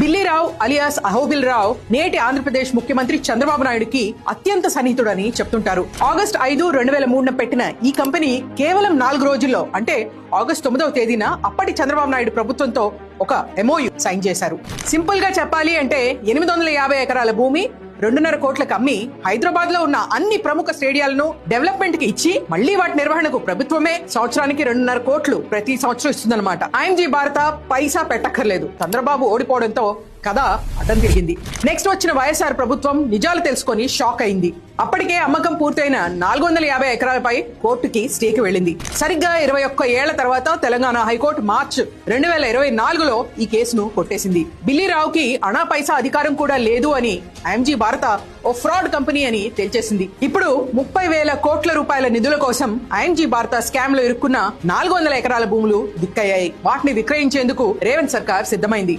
Billi Rao alias అహోబిల్ రావు నేటి ఆంధ్రప్రదేశ్ ముఖ్యమంత్రి చంద్రబాబు నాయుడుకి అత్యంత సన్నిహితుడని చెప్తుంటారు. ఆగస్టు 5, 2003 పెట్టిన ఈ కంపెనీ కేవలం 4 రోజుల్లో అంటే ఆగస్టు 9వ తేదీన అప్పటి చంద్రబాబు నాయుడు ప్రభుత్వంతో ఒక MOU సైన్ చేశారు. సింపుల్ గా చెప్పాలి అంటే 850 ఎకరాల భూమి 2.5 కోట్లకు అమ్మి హైదరాబాద్ లో ఉన్న అన్ని ప్రముఖ స్టేడియాలను డెవలప్మెంట్ కి ఇచ్చి మళ్లీ వాటి నిర్వహణకు ప్రభుత్వమే సంవత్సరానికి 2.5 కోట్లు ప్రతి సంవత్సరం ఇస్తుందన్నమాట. IMG భారత పైసా పెట్టక్కర్లేదు. చంద్రబాబు ఓడిపోవడంతో కథ అడ్డం తిరిగింది. నెక్స్ట్ వచ్చిన వైఎస్ఆర్ ప్రభుత్వం నిజాలు తెలుసుకొని షాక్ అయింది. అప్పటికే అమ్మకం పూర్తయిన 450 ఎకరాలపై కోర్టుకి స్టేకి వెళ్లింది. సరిగ్గా 21 ఏళ్ల తర్వాత తెలంగాణ హైకోర్టు మార్చి 2024లో ఈ కేసును కొట్టేసింది. బిల్లీరావుకి అణా పైసా అధికారం కూడా లేదు అని IMG భారత ఓ ఫ్రాడ్ కంపెనీ అని తేల్చేసింది. ఇప్పుడు 30,000 కోట్ల రూపాయల నిధుల కోసం IMG భారత స్కామ్ లో ఇరుక్కున్న 400 ఎకరాల భూములు దిక్కయ్యాయి. వాటిని విక్రయించేందుకు రేవంత్ సర్కార్ సిద్ధమైంది.